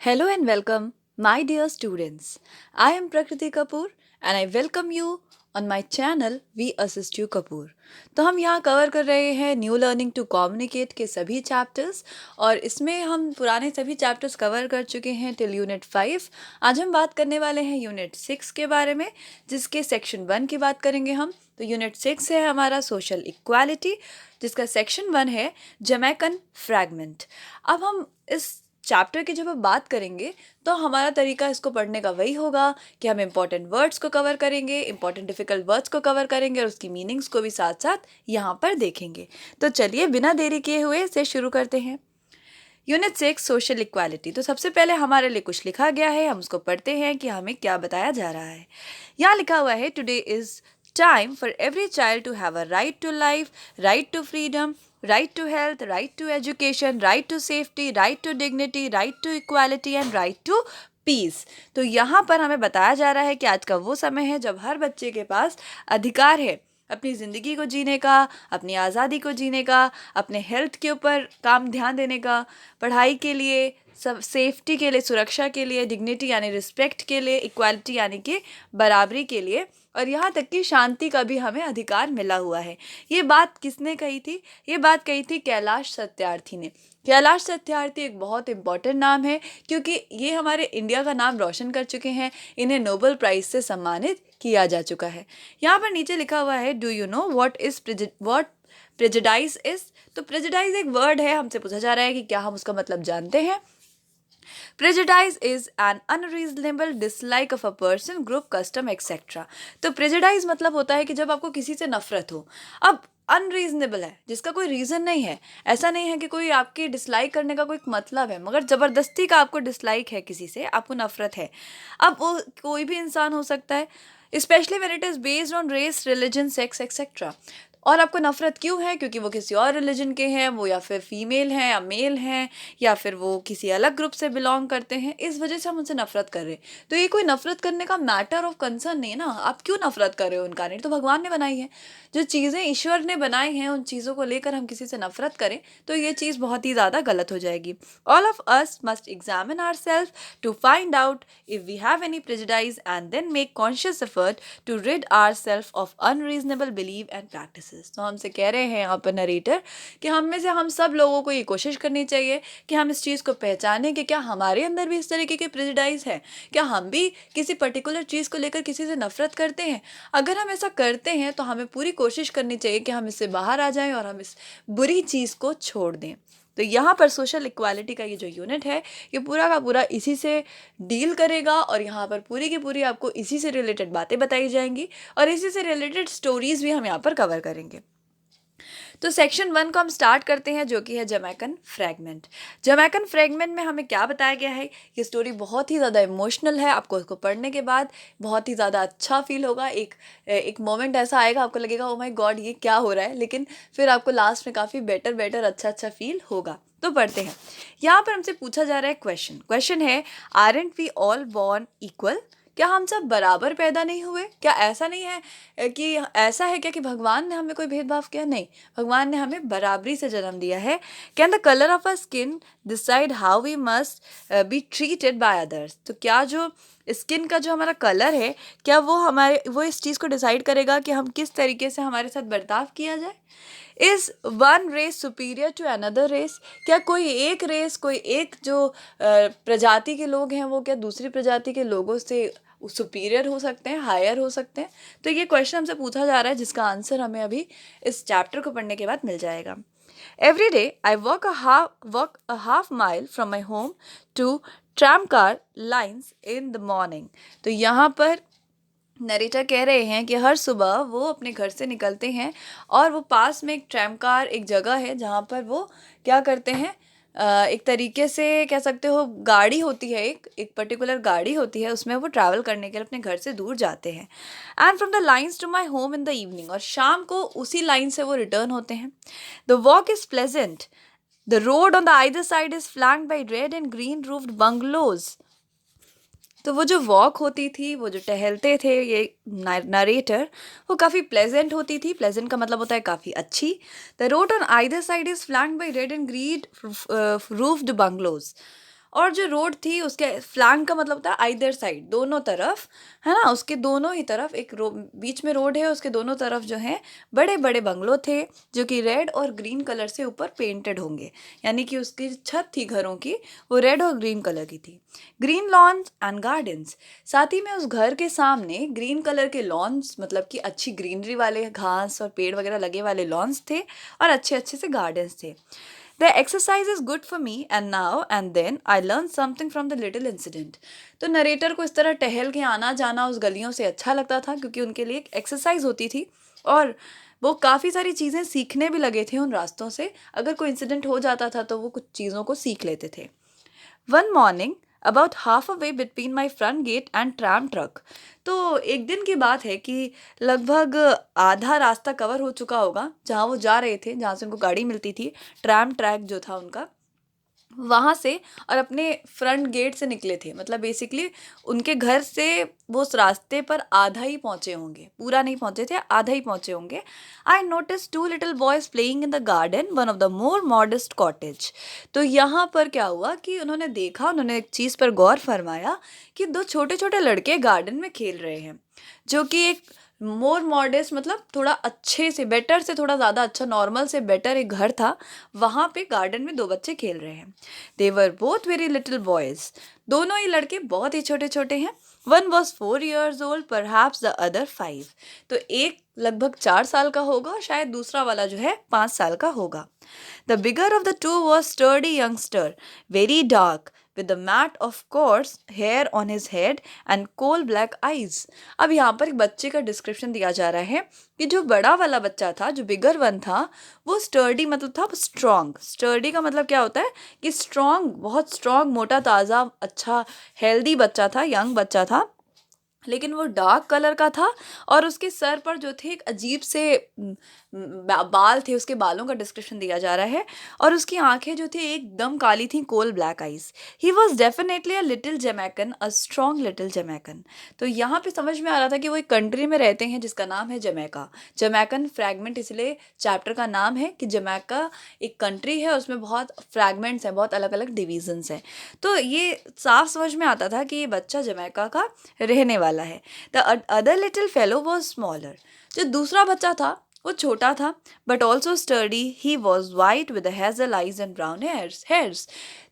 Hello and welcome, my dear students. I am Prakriti Kapoor and I welcome you on my channel We Assist You Kapoor. तो हम यहाँ cover कर रहे हैं new learning to communicate के सभी chapters और इसमें हम पुराने सभी चैप्टर्स कवर कर चुके हैं टिल यूनिट 5। आज हम बात करने वाले हैं यूनिट 6 के बारे में, जिसके सेक्शन 1 की बात करेंगे हम। तो यूनिट 6 है हमारा सोशल इक्वालिटी, जिसका सेक्शन 1 है जमैकन फ्रैगमेंट। अब हम इस चैप्टर की जब हम बात करेंगे तो हमारा तरीका इसको पढ़ने का वही होगा कि हम इंपॉर्टेंट वर्ड्स को कवर करेंगे, इंपॉर्टेंट डिफिकल्ट वर्ड्स को कवर करेंगे और उसकी मीनिंग्स को भी साथ साथ यहाँ पर देखेंगे। तो चलिए बिना देरी किए हुए इसे शुरू करते हैं। Unit 6 social equality. तो सबसे पहले हमारे लिए कुछ लिखा गया है, हम उसको पढ़ते हैं कि हमें क्या बताया जा रहा है। यहाँ लिखा हुआ है, today is time for every child to have a right to life, right to freedom, right to health, right to education, right to safety, right to dignity, right to equality and right to peace। तो यहाँ पर हमें बताया जा रहा है कि आज का वो समय है जब हर बच्चे के पास अधिकार है अपनी ज़िंदगी को जीने का, अपनी आज़ादी को जीने का, अपने हेल्थ के ऊपर ध्यान देने का, पढ़ाई के लिए, सब सेफ्टी के लिए, सुरक्षा के लिए, डिग्निटी यानी रिस्पेक्ट के लिए, इक्वालिटी यानी कि बराबरी के लिए, और यहाँ तक कि शांति का भी हमें अधिकार मिला हुआ है। ये बात किसने कही थी? ये बात कही थी कैलाश सत्यार्थी ने। कैलाश सत्यार्थी एक बहुत इम्पॉर्टेंट नाम है क्योंकि ये हमारे इंडिया का नाम रोशन कर चुके हैं। इन्हें नोबेल प्राइज़ से सम्मानित किया जा चुका है। यहाँ पर नीचे लिखा हुआ है, do you know what prejudice is. तो प्रेजुडाइज एक वर्ड है, हमसे पूछा जा रहा है कि क्या हम उसका मतलब जानते हैं। Prejudice is an unreasonable dislike of a person, group, custom, etc. तो prejudice मतलब होता है कि जब आपको किसी से नफरत हो। अब अनरीजनेबल है जिसका कोई रीज़न नहीं है। ऐसा नहीं है कि कोई आपकी डिसलाइक करने का कोई मतलब है, मगर ज़बरदस्ती का आपको डिसलाइक है, किसी से आपको नफरत है। अब वो कोई भी इंसान हो सकता है, specially when it is based on race, religion, sex etcetera. और आपको नफरत क्यों है? क्योंकि वो किसी और रिलीजन के हैं, वो या फिर फीमेल हैं या मेल हैं, या फिर वो किसी अलग ग्रुप से बिलोंग करते हैं, इस वजह से हम उनसे नफरत कर रहे हैं। तो ये कोई नफरत करने का मैटर ऑफ कंसर्न नहीं है ना। आप क्यों नफरत कर रहे हो उनका? नहीं तो भगवान ने बनाई है। जो चीज़ें ईश्वर ने बनाई हैं उन चीज़ों को लेकर हम किसी से नफरत करें तो ये चीज़ बहुत ही ज़्यादा गलत हो जाएगी। All of us must examine ourselves to find out if we have any prejudice and then make conscious effort to rid ourselves of unreasonable believe and practice. तो हमसे कह रहे हैं यहाँ पर नरेटर कि हम में से हम सब लोगों को ये कोशिश करनी चाहिए कि हम इस चीज़ को पहचानें कि क्या हमारे अंदर भी इस तरीके के प्रेजुडाइज है, क्या हम भी किसी पर्टिकुलर चीज़ को लेकर किसी से नफरत करते हैं। अगर हम ऐसा करते हैं तो हमें पूरी कोशिश करनी चाहिए कि हम इससे बाहर आ जाएं और हम इस बुरी चीज़ को छोड़ दें। तो यहाँ पर सोशल इक्वालिटी का ये जो यूनिट है ये पूरा का पूरा इसी से डील करेगा और यहाँ पर पूरी की पूरी आपको इसी से रिलेटेड बातें बताई जाएंगी और इसी से रिलेटेड स्टोरीज भी हम यहाँ पर कवर करेंगे। तो सेक्शन 1 को हम स्टार्ट करते हैं, जो कि है जमैकन फ्रैगमेंट। जमैकन फ्रैगमेंट में हमें क्या बताया गया है? ये स्टोरी बहुत ही ज़्यादा इमोशनल है। आपको इसको पढ़ने के बाद बहुत ही ज़्यादा अच्छा फील होगा। एक मोमेंट ऐसा आएगा, आपको लगेगा ओ माय गॉड ये क्या हो रहा है, लेकिन फिर आपको लास्ट में काफ़ी बेटर अच्छा फील होगा। तो पढ़ते हैं। यहाँ पर हमसे पूछा जा रहा है क्वेश्चन है, aren't we all born equal? क्या हम सब बराबर पैदा नहीं हुए? क्या ऐसा नहीं है कि ऐसा है क्या कि भगवान ने हमें कोई भेदभाव किया? नहीं, भगवान ने हमें बराबरी से जन्म दिया है। Can the colour of a skin decide how we must be treated by others? तो क्या जो स्किन का जो हमारा कलर है, क्या वो इस चीज़ को डिसाइड करेगा कि हम किस तरीके से हमारे साथ बर्ताव किया जाए? Is one race superior to another race? क्या कोई एक रेस, कोई एक जो प्रजाति के लोग हैं, वो क्या दूसरी प्रजाति के लोगों से सुपीरियर हो सकते हैं, हायर हो सकते हैं? तो ये क्वेश्चन हमसे पूछा जा रहा है, जिसका आंसर हमें अभी इस चैप्टर को पढ़ने के बाद मिल जाएगा। Every day I walk a half mile from my home to tram car lines in the morning. तो यहाँ पर नरेटर कह रहे हैं कि हर सुबह वो अपने घर से निकलते हैं और वो पास में एक ट्रैम कार, एक जगह है जहाँ पर वो क्या करते हैं, एक तरीके से कह सकते हो गाड़ी होती है, एक पर्टिकुलर गाड़ी होती है, उसमें वो ट्रैवल करने के लिए अपने घर से दूर जाते हैं। And from the lines to my home in the evening, और शाम को उसी लाइन से वो रिटर्न होते हैं। The walk is pleasant, the road on the either side is flanked by red and green roofed bungalows. तो वो जो वॉक होती थी, वो जो टहलते थे ये नरेटर, वो काफ़ी प्लेजेंट होती थी। प्लेजेंट का मतलब होता है काफ़ी अच्छी। The road on either side is flanked by red and green roofed bungalows. और जो रोड थी उसके फ्लैंक का मतलब होता है आइदर साइड, दोनों तरफ, है ना, उसके दोनों ही तरफ एक बीच में रोड है, उसके दोनों तरफ जो है बड़े बड़े बंगलो थे जो कि रेड और ग्रीन कलर से ऊपर पेंटेड होंगे, यानी कि उसकी छत थी घरों की वो रेड और ग्रीन कलर की थी। ग्रीन लॉन्स एंड गार्डन्स, साथ ही में उस घर के सामने ग्रीन कलर के लॉन्स, मतलब कि अच्छी ग्रीनरी वाले घास और पेड़ वगैरह लगे वाले लॉन्स थे और अच्छे अच्छे से गार्डन्स थे। The exercise is good for me and now and then I learn something from the little incident. तो नरेटर को इस तरह टहल के आना जाना उस गलियों से अच्छा लगता था क्योंकि उनके लिए एक एक्सरसाइज होती थी और वो काफ़ी सारी चीज़ें सीखने भी लगे थे उन रास्तों से। अगर कोई इंसिडेंट हो जाता था तो वो कुछ चीज़ों को सीख लेते थे। One morning about half a way between my front gate and tram track, तो एक दिन की बात है कि लगभग आधा रास्ता कवर हो चुका होगा जहाँ वो जा रहे थे, जहाँ से उनको गाड़ी मिलती थी, ट्रैम ट्रैक जो था उनका, वहाँ से, और अपने फ्रंट गेट से निकले थे, मतलब बेसिकली उनके घर से वो उस रास्ते पर आधा ही पहुँचे होंगे, पूरा नहीं पहुँचे थे, आधा ही पहुँचे होंगे। I notice two little boys playing in the garden one of the more modest cottage. तो यहाँ पर क्या हुआ कि उन्होंने देखा, उन्होंने एक चीज़ पर गौर फरमाया कि दो छोटे छोटे लड़के गार्डन में खेल रहे हैं, जो कि एक मोर मॉडेस्ट मतलब थोड़ा अच्छे से, बेटर से थोड़ा ज़्यादा अच्छा, नॉर्मल से बेटर एक घर था, वहाँ पे गार्डन में दो बच्चे खेल रहे हैं। देवर बोथ वेरी लिटिल बॉयज, दोनों ही लड़के बहुत ही छोटे छोटे हैं। One was 4 years old, perhaps the other 5। तो एक लगभग 4 साल का होगा, शायद दूसरा वाला जो है 5 साल का होगा। The bigger of the two was sturdy youngster, very dark, with the mat of coarse hair on his head and coal black eyes। अब यहाँ पर एक बच्चे का डिस्क्रिप्शन दिया जा रहा है कि जो बड़ा वाला बच्चा था, जो बिगर वन था, वो स्टर्डी मतलब था स्ट्रॉन्ग। स्टर्डी का मतलब क्या होता है कि स्ट्रॉन्ग, बहुत स्ट्रॉन्ग, मोटा ताज़ा, अच्छा हेल्दी बच्चा था, यंग बच्चा था, लेकिन वो डार्क कलर का था और उसके सर पर जो थे एक अजीब से बाल थे, उसके बालों का डिस्क्रिप्शन दिया जा रहा है, और उसकी आंखें जो थी एकदम काली थी, coal black eyes. He was definitely a little Jamaican, a strong little Jamaican. तो यहाँ पे समझ में आ रहा था कि वो एक कंट्री में रहते हैं जिसका नाम है जमैका। जमैकन फ्रैगमेंट इसलिए चैप्टर का नाम है कि जमैका एक कंट्री है, उसमें बहुत फ्रैगमेंट्स हैं, बहुत अलग अलग डिवीजन्स हैं। तो ये साफ समझ में आता था कि ये बच्चा जमैका का रहने वाला है। The other little fellow was smaller, जो दूसरा बच्चा था वो छोटा था, but also sturdy. He was white with hazel eyes and brown hairs.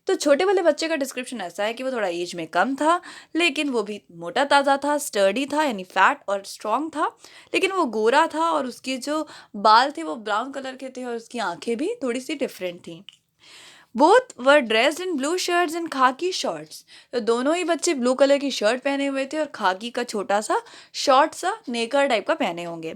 तो छोटे वाले बच्चे का डिस्क्रिप्शन ऐसा है कि वो थोड़ा एज में कम था, लेकिन वो भी मोटा ताज़ा था, स्टर्डी था, यानी फैट और स्ट्रॉन्ग था, लेकिन वो गोरा था और उसके जो बाल थे वो ब्राउन कलर के थे और उसकी आंखें भी थोड़ी सी डिफरेंट थी। Both were dressed in blue shirts and खाकी शॉर्ट्स, तो दोनों ही बच्चे ब्लू कलर की शर्ट पहने हुए थे और खाकी का छोटा सा शॉर्ट सा नेकर टाइप का पहने होंगे।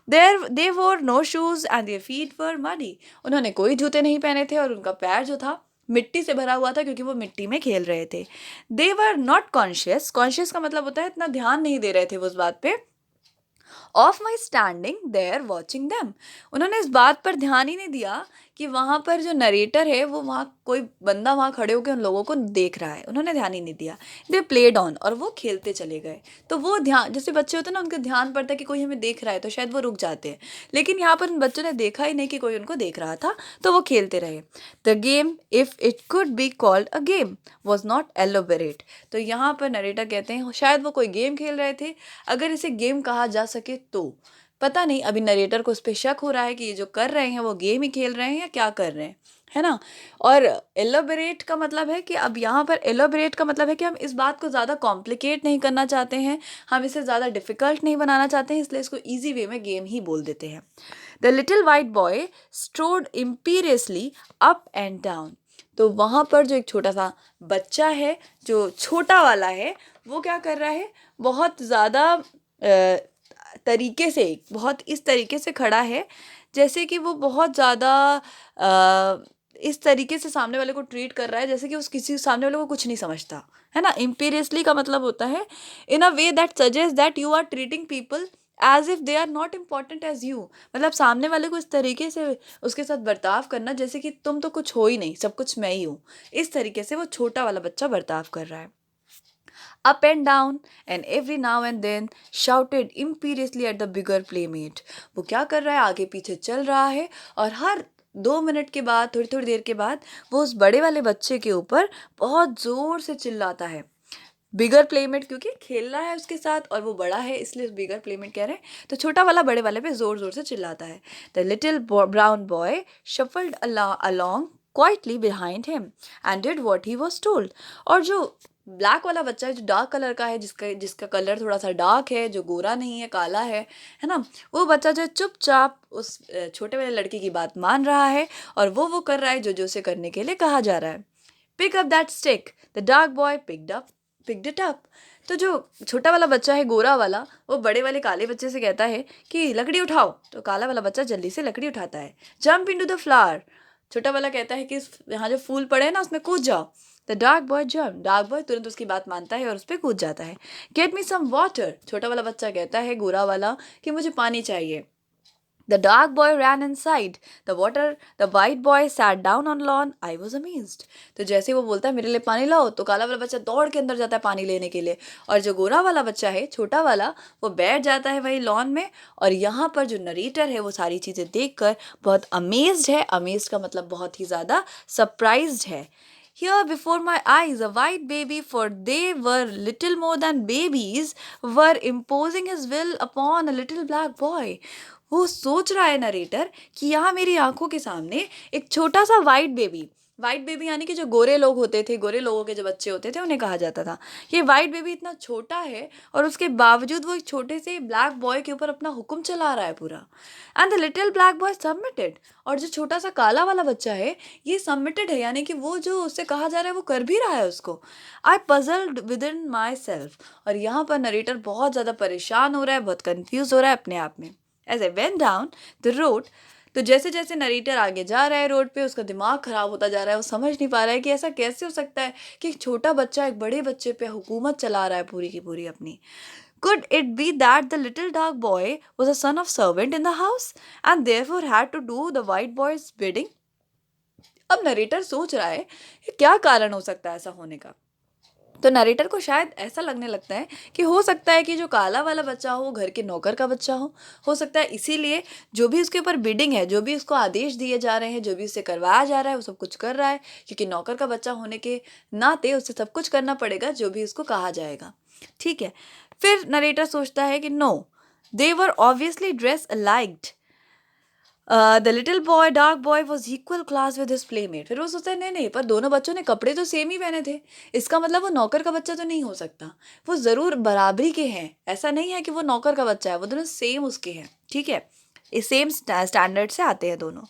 They wore no shoes and their feet were muddy, उन्होंने कोई जूते नहीं पहने थे और उनका पैर जो था मिट्टी से भरा हुआ था क्योंकि वो मिट्टी में खेल रहे थे। दे वर नॉट कॉन्शियस, कॉन्शियस का मतलब होता है इतना ध्यान नहीं दे रहे थे वो उस बात पे, of my standing there watching them, उन्होंने इस बात पर ध्यान ही नहीं दिया कि वहाँ पर जो नरेटर है वो वहाँ कोई बंदा वहाँ खड़े होकर उन लोगों को देख रहा है, उन्होंने ध्यान ही नहीं दिया। दे प्लेड ऑन, और वो खेलते चले गए। तो वो ध्यान, जैसे बच्चे होते हैं ना, उनका ध्यान पड़ता है कि कोई हमें देख रहा है तो शायद वो रुक जाते हैं, लेकिन यहाँ पर उन बच्चों ने देखा ही नहीं कि कोई उनको देख रहा था, तो वो खेलते रहे। The game, if it could be called a game, was not elaborate. तो यहाँ पर नरेटर कहते हैं शायद वो कोई गेम खेल रहे थे, अगर इसे गेम कहा जा सके तो। पता नहीं, अभी नरेटर को उस पर शक हो रहा है कि ये जो कर रहे हैं वो गेम ही खेल रहे हैं या क्या कर रहे हैं, है ना। और एलोबरेट का मतलब है कि अब यहाँ पर एलोबरेट का मतलब है कि हम इस बात को ज़्यादा कॉम्प्लिकेट नहीं करना चाहते हैं, हम इसे ज़्यादा डिफ़िकल्ट नहीं बनाना चाहते हैं, इसलिए इसको ईजी वे में गेम ही बोल देते हैं। The little white boy strode imperiously up and down, तो वहाँ पर जो एक छोटा सा बच्चा है, जो छोटा वाला है, वो क्या कर रहा है, बहुत ज़्यादा तरीके से, बहुत इस तरीके से खड़ा है जैसे कि वो बहुत ज़्यादा इस तरीके से सामने वाले को ट्रीट कर रहा है जैसे कि उस किसी सामने वाले को कुछ नहीं समझता, है ना। इम्पीरियसली का मतलब होता है in a way that suggest that you are treating people as if they are not important as you, मतलब सामने वाले को इस तरीके से उसके साथ बर्ताव करना जैसे कि तुम तो कुछ हो ही नहीं, सब कुछ मैं ही हूँ। इस तरीके से वो छोटा वाला बच्चा बर्ताव कर रहा है। Up and down and every now and then shouted imperiously at the bigger playmate, वो क्या कर रहा है, आगे पीछे चल रहा है और हर 2 मिनट के बाद, थोड़ी थोड़ी देर के बाद, वो उस बड़े वाले बच्चे के ऊपर बहुत ज़ोर से चिल्लाता है। बिगर प्लेमेट, क्योंकि खेल रहा है उसके साथ और वो बड़ा है, इसलिए बिगर प्लेमेट कह रहे हैं। तो छोटा वाला बड़े वाले पे जोर जोर से चिल्लाता है। The little brown boy shuffled along quietly behind him and did what he was told। और जो ब्लैक वाला बच्चा है, जो डार्क कलर का है, जिसका जिसका कलर थोड़ा सा डार्क है, जो गोरा नहीं है, काला है ना, वो बच्चा जो है चुपचाप उस छोटे वाले लड़के की बात मान रहा है और वो कर रहा है जो जो उसे करने के लिए कहा जा रहा है। Pick up that stick. The dark boy picked it up. तो जो छोटा वाला बच्चा है, गोरा वाला, वो बड़े वाले काले बच्चे से कहता है कि लकड़ी उठाओ। तो काला वाला बच्चा जल्दी से लकड़ी उठाता है। Jump into the flower. छोटा वाला कहता है कि यहाँ जो फूल पड़े हैं ना, उसमें कूद जाओ। The dark boy jump. Dark boy तुरंत उसकी बात मानता है और उस पर कूद जाता है। Get me some water. छोटा वाला बच्चा कहता है, गोरा वाला, कि मुझे पानी चाहिए। The dark boy ran inside the white boy sat down on lawn। I was amazed। तो जैसे वो बोलता है मेरे लिए पानी लाओ, तो काला वाला बच्चा दौड़ के अंदर जाता है पानी लेने के लिए, और जो गोरा वाला बच्चा है, छोटा वाला, वो बैठ जाता है वही लॉन में। और यहाँ पर जो नरेटर है वो सारी चीज़ें देखकर बहुत अमेज्ड है। अमेज्ड का मतलब बहुत ही ज़्यादा सरप्राइज्ड है। Here before my eyes, a white baby, for they were little more than babies, were imposing his will upon a little black boy। वो सोच रहा है नरेटर कि यहाँ मेरी आंखों के सामने एक छोटा सा वाइट बेबी यानी कि जो गोरे लोग होते थे, गोरे लोगों के जो बच्चे होते थे, उन्हें कहा जाता था। ये वाइट बेबी इतना छोटा है और उसके बावजूद वो एक छोटे से ब्लैक बॉय के ऊपर अपना हुक्म चला रहा है पूरा। And the little black boy submitted. और जो छोटा सा काला वाला बच्चा है, ये सबमिटेड है, यानी कि वो जो उससे कहा जा रहा है वो कर भी रहा है उसको। I puzzled within myself. और यहाँ पर नरेटर बहुत ज़्यादा परेशान हो रहा है, बहुत कन्फ्यूज हो रहा है अपने आप में। As I went down the road, तो जैसे जैसे नरेटर आगे जा रहा है रोड पे, उसका दिमाग खराब होता जा रहा है। वो समझ नहीं पा रहा है कि ऐसा कैसे हो सकता है कि एक छोटा बच्चा एक बड़े बच्चे पे हुकूमत चला रहा है पूरी की पूरी अपनी। Could it be that the little dark boy was a son of servant in the house and therefore had to do the white boy's bidding? अब नरेटर सोच रहा है कि क्या कारण हो सकता है ऐसा होने का। तो नरेटर को शायद ऐसा लगने लगता है कि हो सकता है कि जो काला वाला बच्चा हो घर के नौकर का बच्चा हो सकता है इसीलिए जो भी उसके ऊपर बिडिंग है, जो भी उसको आदेश दिए जा रहे हैं, जो भी उससे करवाया जा रहा है, वो सब कुछ कर रहा है, क्योंकि नौकर का बच्चा होने के नाते उसे सब कुछ करना पड़ेगा जो भी उसको कहा जाएगा। ठीक है, फिर नरेटर सोचता है कि no, they were obviously dress alike. The little boy dark boy was equal class with his playmate. फिर वो सोचता है नहीं नहीं, पर दोनों बच्चों ने कपड़े तो सेम ही पहने थे, इसका मतलब वो नौकर का बच्चा तो नहीं हो सकता। वो ज़रूर बराबरी के हैं, ऐसा नहीं है कि वो नौकर का बच्चा है, वो दोनों सेम उसके हैं। ठीक है, ये सेम स्टैंडर्ड से आते हैं दोनों।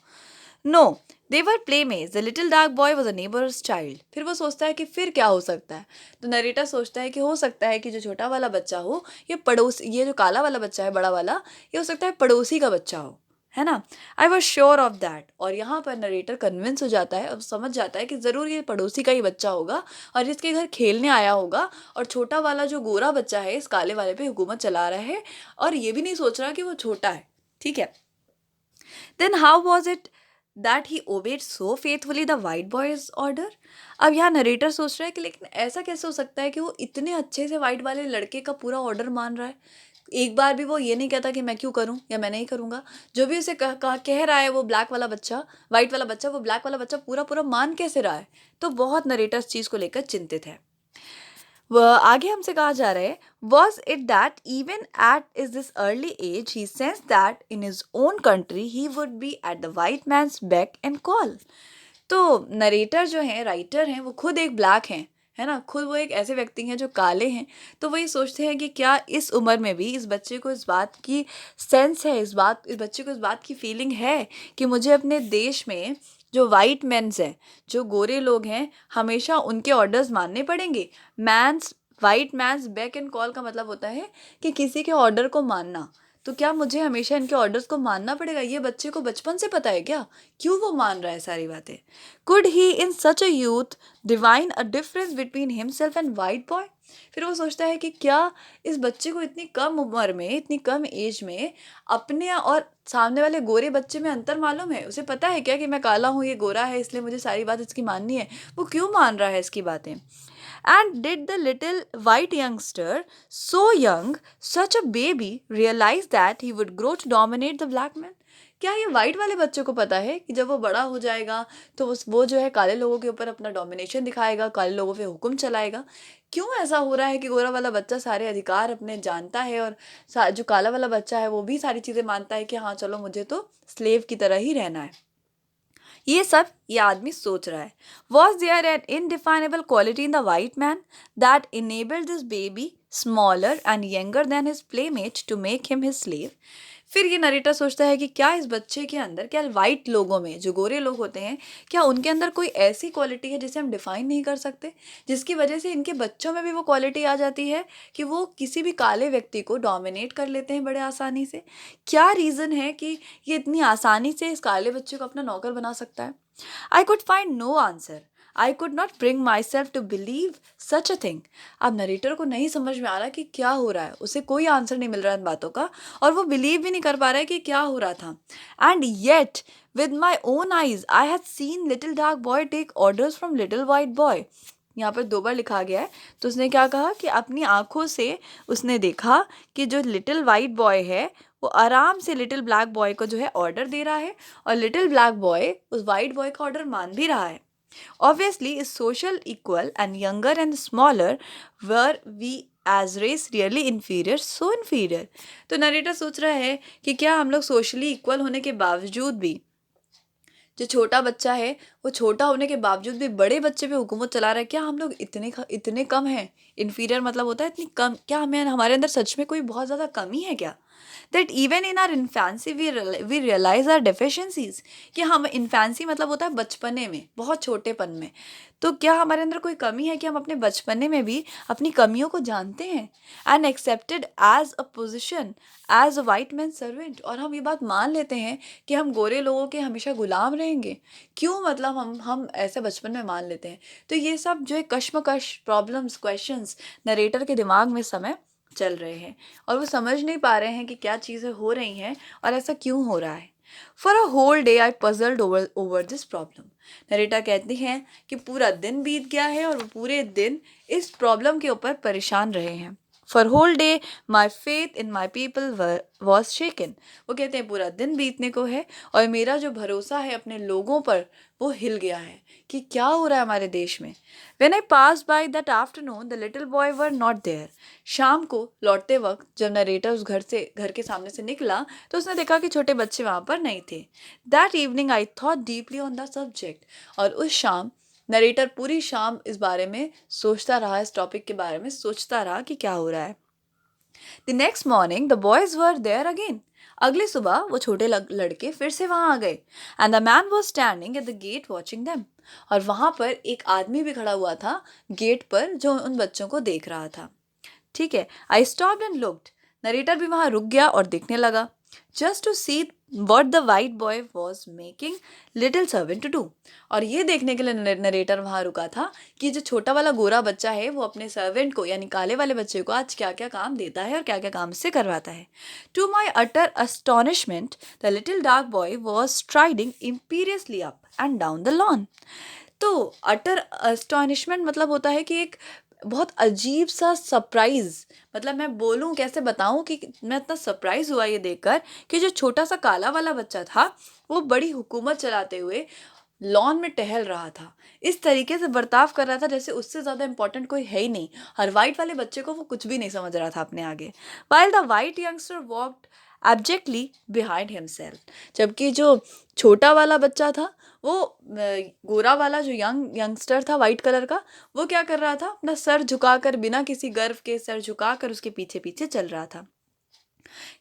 No, they were playmates. The little dark boy was a neighbour's child. फिर वो सोचता है कि फिर क्या हो सकता है। तो नरेटर सोचता है कि हो सकता है कि जो छोटा वाला बच्चा हो, ये जो काला वाला बच्चा है, बड़ा वाला, ये हो सकता है पड़ोसी का बच्चा हो, है ना। I was sure of that. और यहाँ पर नरेटर कन्विंस हो जाता है और समझ जाता है कि ज़रूर ये पड़ोसी का ही बच्चा होगा और इसके घर खेलने आया होगा, और छोटा वाला जो गोरा बच्चा है इस काले वाले पे हुकूमत चला रहा है और ये भी नहीं सोच रहा कि वो छोटा है। ठीक है, then how was it that he obeyed so faithfully the white boy's order. अब यहाँ नरेटर सोच रहा है कि लेकिन ऐसा कैसे हो सकता है कि वो इतने अच्छे से वाइट वाले लड़के का पूरा ऑर्डर मान रहा है। एक बार भी वो ये नहीं कहता कि मैं क्यों करूं या मैं नहीं करूंगा। जो भी उसे कह रहा है वो ब्लैक वाला बच्चा, वाइट वाला बच्चा, वो ब्लैक वाला बच्चा पूरा पूरा मान कैसे रहा है। तो बहुत नरेटर इस चीज़ को लेकर चिंतित है। वह आगे हमसे कहा जा रहा है, was it that even at is this early age he sense that in his own country he would be at the white man's back and call. तो नरेटर जो हैं, राइटर हैं, वो खुद एक ब्लैक हैं, है ना, खुद वो एक ऐसे व्यक्ति हैं जो काले हैं। तो वही सोचते हैं कि क्या इस उम्र में भी इस बच्चे को इस बात की सेंस है, इस बच्चे को इस बात की फीलिंग है कि मुझे अपने देश में जो वाइट मैन्स हैं, जो गोरे लोग हैं, हमेशा उनके ऑर्डर्स मानने पड़ेंगे। White man's back and call का मतलब होता है कि किसी के ऑर्डर को मानना। तो क्या मुझे हमेशा इनके ऑर्डर्स को मानना पड़ेगा? ये बच्चे को बचपन से पता है क्या, क्यों वो मान रहा है सारी बातें? Could he in such a youth divine a difference between himself and white boy. फिर वो सोचता है कि क्या इस बच्चे को इतनी कम उम्र में, इतनी कम एज में अपने और सामने वाले गोरे बच्चे में अंतर मालूम है? उसे पता है क्या कि मैं काला हूँ, ये गोरा है, इसलिए मुझे सारी बात इसकी माननी है? वो क्यों मान रहा है इसकी बातें? And did the little white youngster, so young, such a baby, realize that he would grow to dominate the black man? क्या ये वाइट वाले बच्चे को पता है कि जब वो बड़ा हो जाएगा तो वो जो है काले लोगों के ऊपर अपना डोमिनेशन दिखाएगा, काले लोगों पे हुक्म चलाएगा? क्यों ऐसा हो रहा है कि गोरा वाला बच्चा सारे अधिकार अपने जानता है और जो काला वाला बच्चा है वो भी सारी चीज़ें मानता है कि हाँ चलो मुझे तो स्लेव की तरह ही रहना है? ये आदमी सोच रहा है। Was there an indefinable quality in the white man that enabled this baby smaller and younger than his playmate to make him his slave? फिर ये नरेटर सोचता है कि क्या इस बच्चे के अंदर, क्या वाइट लोगों में, जो गोरे लोग होते हैं, क्या उनके अंदर कोई ऐसी क्वालिटी है जिसे हम डिफाइन नहीं कर सकते, जिसकी वजह से इनके बच्चों में भी वो क्वालिटी आ जाती है कि वो किसी भी काले व्यक्ति को डोमिनेट कर लेते हैं बड़े आसानी से? क्या रीज़न है कि ये इतनी आसानी से इस काले बच्चे को अपना नौकर बना सकता है? I could find no answer. I could not bring my self to believe such a thing. अब नरेटर को नहीं समझ में आ रहा कि क्या हो रहा है, उसे कोई आंसर नहीं मिल रहा इन बातों का, और वो बिलीव भी नहीं कर पा रहा है कि क्या हो रहा था। And yet with my own eyes I had seen little dark boy take orders from little white boy. यहाँ पर 2 बार लिखा गया है, तो उसने क्या कहा कि अपनी आंखों से उसने देखा कि जो लिटिल वाइट बॉय है वो आराम से लिटिल ब्लैक बॉय को जो है ऑर्डर दे रहा है, और लिटिल ब्लैक बॉय उस वाइट बॉय का ऑर्डर मान भी रहा है। Obviously, is social equal and younger and smaller, were we as race really inferior, so inferior? तो नरेटर सोच रहा है कि क्या हम लोग सोशली इक्वल होने के बावजूद भी, जो छोटा बच्चा है वो छोटा होने के बावजूद भी बड़े बच्चे पे हुकूमत चला रहा है? क्या हम लोग इतने कम हैं? इन्फीरियर मतलब होता है इतनी कम, क्या हमें हमारे अंदर सच में कोई बहुत ज़्यादा कमी है क्या? That even in our infancy we realize our deficiencies, कि हम इन्फेंसी मतलब होता है बचपने में, बहुत छोटेपन में, तो क्या हमारे अंदर कोई कमी है कि हम अपने बचपने में भी अपनी कमियों को जानते हैं? And accepted as a position as a white man servant, और हम ये बात मान लेते हैं कि हम गोरे लोगों के हमेशा गुलाम रहेंगे। क्यों, मतलब हम ऐसे बचपन में मान लेते हैं। तो ये सब जो है कश्मकश, प्रॉब्लम्स, क्वेश्चंस नरेटर के दिमाग में समय चल रहे हैं, और वो समझ नहीं पा रहे हैं कि क्या चीज़ें हो रही हैं और ऐसा क्यों हो रहा है। For a whole day I puzzled over this problem. Narrator कहती हैं कि पूरा दिन बीत गया है और वो पूरे दिन इस प्रॉब्लम के ऊपर परेशान रहे हैं। For whole day my faith in my people was shaken. वो कहते हैं पूरा दिन बीतने को है और मेरा जो भरोसा है अपने लोगों पर वो हिल गया है कि क्या हो रहा है हमारे देश में। When I pass by that afternoon the little boy were not there. शाम को लौटते वक्त जब नरेटर उस घर के सामने से निकला तो उसने देखा कि छोटे बच्चे वहाँ पर नहीं थे। That evening I thought deeply on the subject. और उस शाम नरेटर पूरी शाम इस बारे में सोचता रहा, इस टॉपिक के बारे में सोचता रहा कि क्या हो रहा है। The next morning the boys were there again. अगली सुबह वो छोटे लड़के फिर से वहां आ गए। And the man was standing at the gate watching them. और वहां पर एक आदमी भी खड़ा हुआ था गेट पर, जो उन बच्चों को देख रहा था। ठीक है, I stopped and looked. Narrator भी वहां रुक गया और देखने लगा, just to see what the white boy was making little servant to do। और ये देखने के लिए नरेटर वहां रुका था कि जो छोटा वाला गोरा बच्चा है वो अपने सर्वेंट को, यानी काले वाले बच्चे को, आज क्या क्या काम देता है और क्या क्या काम से करवाता है। To my utter astonishment the little dark boy was striding imperiously up and down the lawn. तो अटर अस्टॉनिशमेंट मतलब होता है कि एक बहुत अजीब सा सरप्राइज, मतलब मैं बोलूं कैसे बताऊं कि मैं इतना सरप्राइज हुआ ये देखकर कि जो छोटा सा काला वाला बच्चा था वो बड़ी हुकूमत चलाते हुए लॉन में टहल रहा था, इस तरीके से बर्ताव कर रहा था जैसे उससे ज़्यादा इंपॉर्टेंट कोई है ही नहीं। हर वाइट वाले बच्चे को वो कुछ भी नहीं समझ रहा था अपने आगे। While the white youngster walked abjectly behind himself. जबकि जो छोटा वाला बच्चा था वो गोरा वाला जो यंगस्टर था वाइट कलर का, वो क्या कर रहा था, अपना सर झुकाकर, बिना किसी गर्व के सर झुकाकर उसके पीछे पीछे चल रहा था।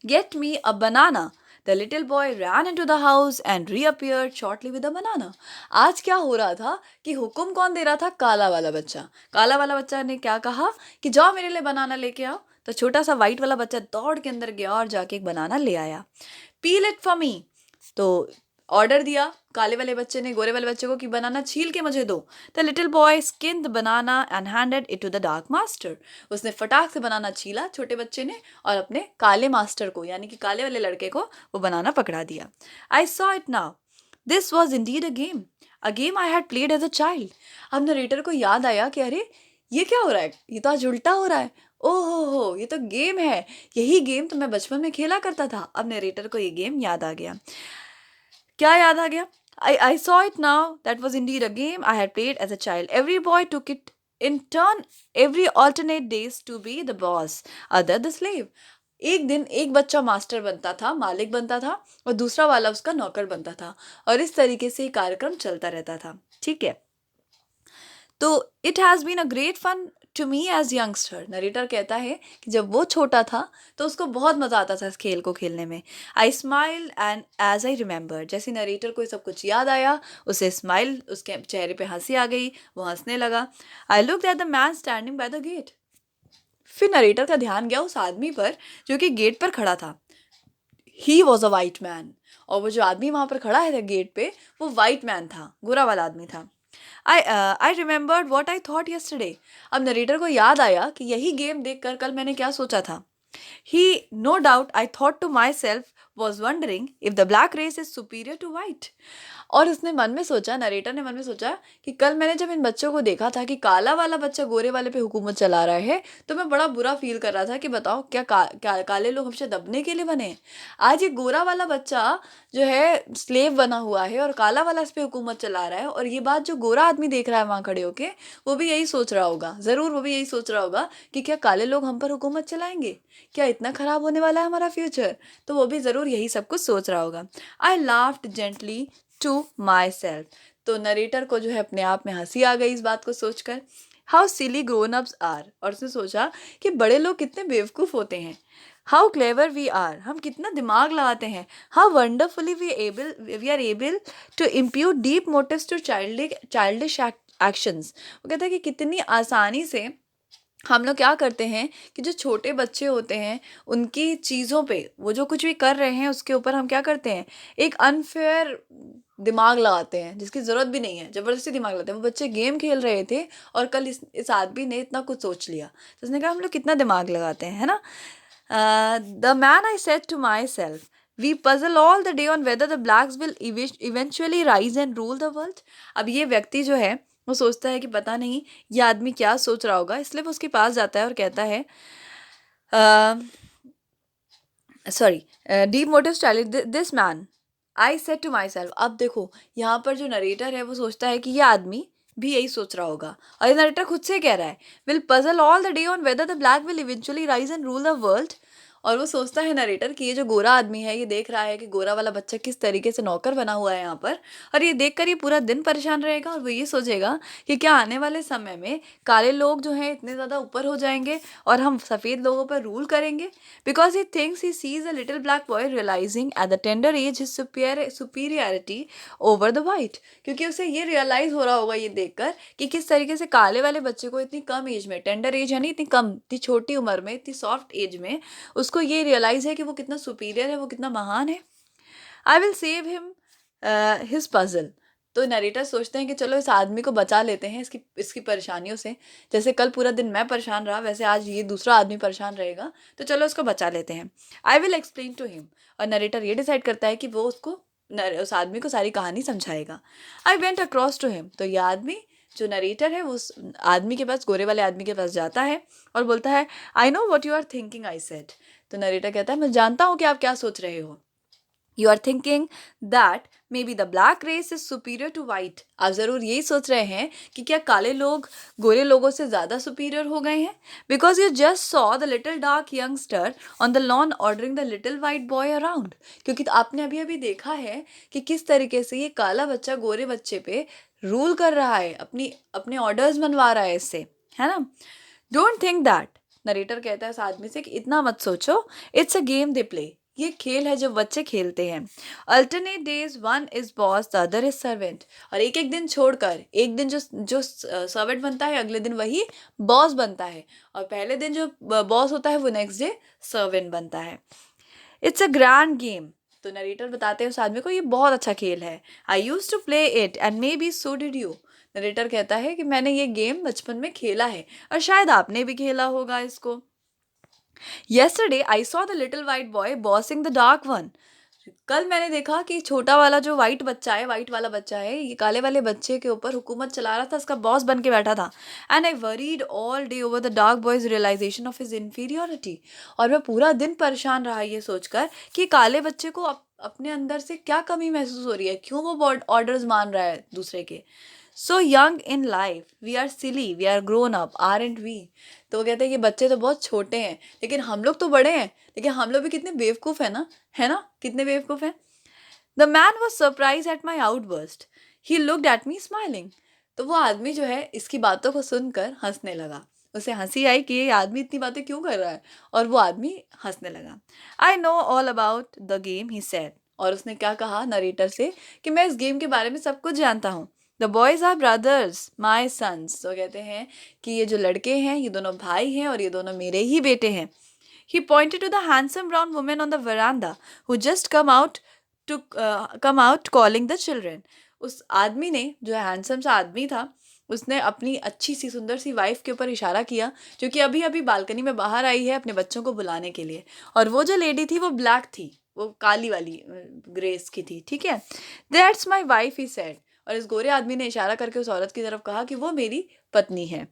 Get me a banana. The little boy ran into the house and reappeared shortly with a banana। आज क्या हो रहा था कि हुक्म कौन दे रहा था? काला वाला बच्चा। काला वाला बच्चा ने क्या कहा कि जाओ मेरे लिए बनाना लेके आओ, तो छोटा सा वाइट वाला बच्चा दौड़ के अंदर गया और जाके एक बनाना ले आया। पील इट फॉर मी। तो ऑर्डर दिया काले वाले बच्चे ने गोरे वाले बच्चे को कि बनाना छील के मुझे दो। The little boy skinned the banana and handed it to the dark master. उसने फटाक से बनाना छीला छोटे बच्चे ने और अपने काले मास्टर को, यानी कि काले वाले लड़के को, वो बनाना पकड़ा दिया। I saw it now, this was indeed a game I had played as a child. अब नरेटर को याद आया कि अरे ये क्या हो रहा है, ये तो आज उल्टा हो रहा है। ओहो हो, ये तो गेम है, यही गेम तो मैं बचपन में खेला करता था। अब नरेटर को ये गेम याद आ गया। क्या याद आ गया? I saw it now. That was indeed a game I had played as a child. Every boy took it in turn every alternate days to be the boss, other the slave. एक दिन एक बच्चा master बनता था, मालिक बनता था, और दूसरा वाला उसका नौकर बनता था, और इस तरीके से ये कार्यक्रम चलता रहता था। ठीक है, तो it has been a great fun to me as youngster. Narrator कहता है कि जब वो छोटा था तो उसको बहुत मज़ा आता था इस खेल को खेलने में। I smile and as I remember, जैसे नरेटर को सब कुछ याद आया, उसे स्माइल, उसके चेहरे पे हंसी आ गई, वो हंसने लगा। I look at the man standing by the gate. फिर नरेटर का ध्यान गया उस आदमी पर जो कि गेट पर खड़ा था। He was a white man, और वो जो आदमी वहां पर खड़ा है गेट पे, वो वाइट मैन था, गोरा वाला आदमी था। I remembered what I thought yesterday. अब नरेटर को याद आया कि यही गेम देखकर कल मैंने क्या सोचा था। He, no doubt, I thought to myself, was wondering if the black race is superior to white. और उसने मन में सोचा, नरेटर ने मन में सोचा कि कल मैंने जब इन बच्चों को देखा था कि काला वाला बच्चा गोरे वाले पे हुकूमत चला रहा है, तो मैं बड़ा बुरा फील कर रहा था कि बताओ क्या काले लोग हमसे दबने के लिए बने हैं। आज ये गोरा वाला बच्चा जो है स्लेव बना हुआ है और काला वाला इस पे हुकूमत चला रहा है, और ये बात जो गोरा आदमी देख रहा है वहां खड़े होके, वो भी यही सोच रहा होगा, जरूर वो भी यही सोच रहा होगा कि क्या काले लोग हम पर हुकूमत चलाएंगे, क्या इतना खराब होने वाला है हमारा फ्यूचर। तो वो भी जरूर यही सब कुछ सोच रहा होगा। I laughed gently to my self. तो नरेटर को जो है अपने आप में हंसी आ गई इस बात को सोचकर। How silly grown ups are, और उसने सोचा कि बड़े लोग कितने बेवकूफ़ होते हैं। हाउ क्लेवर वी आर, हम कितना दिमाग लगाते हैं। How wonderfully we are able to impute deep motives to childish actions. वो कहता है कि कितनी आसानी से हम लोग क्या करते हैं कि जो छोटे बच्चे होते हैं उनकी चीज़ों पे, वो जो कुछ भी कर रहे हैं उसके ऊपर हम क्या करते हैं, एक अनफेयर दिमाग लगाते हैं जिसकी ज़रूरत भी नहीं है, ज़बरदस्ती दिमाग लगाते हैं। वो बच्चे गेम खेल रहे थे और कल इस आदमी ने इतना कुछ सोच लिया, तो उसने कहा हम लोग कितना दिमाग लगाते हैं, है ना। The man I said to my self, we puzzle all the day on whether the blacks will eventually rise and rule the world. अब ये व्यक्ति जो है वो सोचता है कि पता नहीं ये आदमी क्या सोच रहा होगा, इसलिए वो उसके पास जाता है और कहता है, sorry, deep motive style this man, I said to my self. अब देखो यहाँ पर जो नरेटर है वो सोचता है कि ये आदमी भी यही सोच रहा होगा, और ये नरेटर खुद से कह रहा है, will puzzle all the day on whether the black will eventually rise and rule the world. और वो सोचता है नरेटर कि ये जो गोरा आदमी है ये देख रहा है कि गोरा वाला बच्चा किस तरीके से नौकर बना हुआ है यहाँ पर, और ये देखकर ये पूरा दिन परेशान रहेगा, और वो ये सोचेगा कि क्या आने वाले समय में काले लोग जो हैं इतने ज़्यादा ऊपर हो जाएंगे और हम सफ़ेद लोगों पर रूल करेंगे। Because he thinks he sees a little black boy realizing at the tender age his superiority over the white. क्योंकि उसे ये रियलाइज़ हो रहा होगा ये देखकर कि किस तरीके से काले वाले बच्चे को इतनी कम एज में, टेंडर एज यानी इतनी कम, इतनी छोटी उम्र में, इतनी सॉफ्ट एज में उसको ये रियलाइज है कि वो कितना सुपीरियर है, वो कितना महान है। I will save him his puzzle. तो नरेटर सोचते हैं कि चलो इस आदमी को बचा लेते हैं इसकी इसकी परेशानियों से। जैसे कल पूरा दिन मैं परेशान रहा, वैसे आज ये दूसरा आदमी परेशान रहेगा, तो चलो इसको बचा लेते हैं। I will explain to him. और नरेटर ये डिसाइड करता है कि वो उसको उस आदमी को सारी कहानी समझाएगा। I went across to him. तो ये आदमी जो नरेटर है वो उस आदमी के पास, गोरे वाले आदमी के पास जाता है और बोलता है, I know what you are thinking, I said. तो नरेटर कहता है, मैं जानता हूँ कि आप क्या सोच रहे हो। You are thinking that maybe the black race is superior to white. आप ज़रूर यही सोच रहे हैं कि क्या काले लोग गोरे लोगों से ज़्यादा सुपीरियर हो गए हैं। Because you just saw the little dark youngster on the lawn ordering the little white boy around. क्योंकि आपने अभी अभी देखा है कि किस तरीके से ये काला बच्चा गोरे बच्चे पे रूल कर रहा है, अपने ऑर्डर्स मनवा रहा है इससे, है ना। Don't think that. नरेटर कहता है उस आदमी से कि इतना मत सोचो, it's a game they play. ये खेल है जो बच्चे खेलते हैं। Alternate days, one is boss the other is servant. और एक एक दिन छोड़कर, एक दिन जो सर्वेंट बनता है अगले दिन वही बॉस बनता है, और पहले दिन जो बॉस होता है वो नेक्स्ट डे सर्वेंट बनता है। It's a grand game. तो नरेटर बताते हैं उस आदमी को, ये बहुत अच्छा खेल है। I use to play it and maybe so did you. Narrator कहता है कि मैंने ये गेम बचपन में खेला है और शायद आपने भी खेला होगा इसको। Yesterday I saw the little white boy bossing the dark one. कल मैंने देखा कि छोटा वाला जो वाइट बच्चा है, वाइट वाला बच्चा है, ये काले वाले बच्चे के ऊपर हुकूमत चला रहा था, उसका बॉस बन के बैठा था। And I worried all day over the dark boy's realization of his inferiority. और मैं पूरा दिन परेशान रहा ये सोचकर कि काले बच्चे को अपने अंदर से क्या कमी महसूस हो रही है, क्यों वो ऑर्डर्स मान रहा है दूसरे के। So young in life we are silly, we are grown up, are and we. तो वो कहते हैं कि बच्चे तो बहुत छोटे हैं लेकिन हम लोग तो बड़े हैं, लेकिन हम लोग भी कितने बेवकूफ़ है ना, है ना, कितने बेवकूफ़ हैं। The man was surprise at my outburst, he looked at me smiling. तो वो आदमी जो है इसकी बातों को सुनकर हंसने लगा। उसे हंसी आई कि ये आदमी इतनी बातें क्यों कर रहा है, और वो आदमी हंसने लगा। I know all about the game, he said. और उसने क्या कहा नरेटर से कि मैं इस गेम के बारे में सब कुछ जानता हूँ। The boys are brothers my sons. तो कहते हैं कि ये जो लड़के हैं ये दोनों भाई हैं और ये दोनों मेरे ही बेटे हैं। He pointed to the handsome brown woman on the veranda who just come out calling the children. उस आदमी ने, जो हैंडसम सा आदमी था, उसने अपनी अच्छी सी सुंदर सी वाइफ के ऊपर इशारा किया जो कि अभी अभी बालकनी में बाहर आई है अपने बच्चों को बुलाने के लिए। और वो जो लेडी थी वो ब्लैक थी, वो काली वाली ग्रेस की थी, ठीक है। That's my wife, he said. और इस गोरे आदमी ने इशारा करके उस औरत की तरफ कहा कि वो मेरी पत्नी है।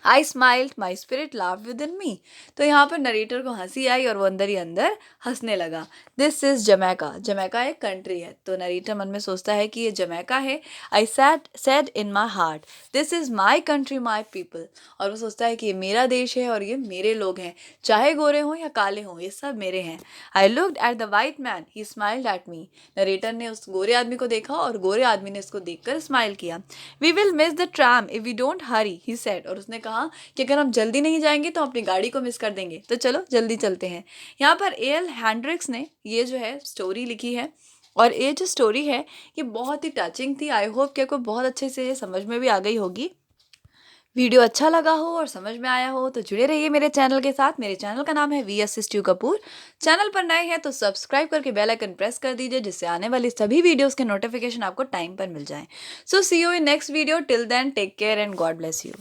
आई स्माइल्ड, माई स्पिरिट लाव विद इन मी। तो यहाँ पर नरेटर को हंसी आई और वो अंदर ही अंदर हंसने लगा। This is Jamaica. जमैका एक कंट्री है। तो नरेटर मन में सोचता है कि ये जमैका है। I said in my heart, this is my country my people. और वो सोचता है कि ये मेरा देश है और ये मेरे लोग हैं, चाहे गोरे हों या काले हों, ये सब मेरे हैं। I looked at the white man, he smiled at me. Narrator ने उस गोरे आदमी को देखा और गोरे आदमी ने उसको देखकर स्माइल किया। We will miss the tram if we don't hurry, he said. और उसने कहा कि अगर हम जल्दी नहीं जाएंगे तो अपनी गाड़ी को मिस कर देंगे, तो चलो जल्दी चलते हैं। यहाँ पर एल हैंड्रिक्स ने ये जो है स्टोरी लिखी है, और ये जो स्टोरी है ये बहुत ही टचिंग थी। आई होप कि आपको बहुत अच्छे से ये समझ में भी आ गई होगी। वीडियो अच्छा लगा हो और समझ में आया हो तो जुड़े रहिए मेरे चैनल के साथ। मेरे चैनल का नाम है we assist you Kapoor. Channel पर नए हैं तो सब्सक्राइब करके बेल आइकन प्रेस कर दीजिए, जिससे आने वाली सभी वीडियोस के नोटिफिकेशन आपको टाइम पर मिल जाएं। So see you in next video. Till then take care and God bless you.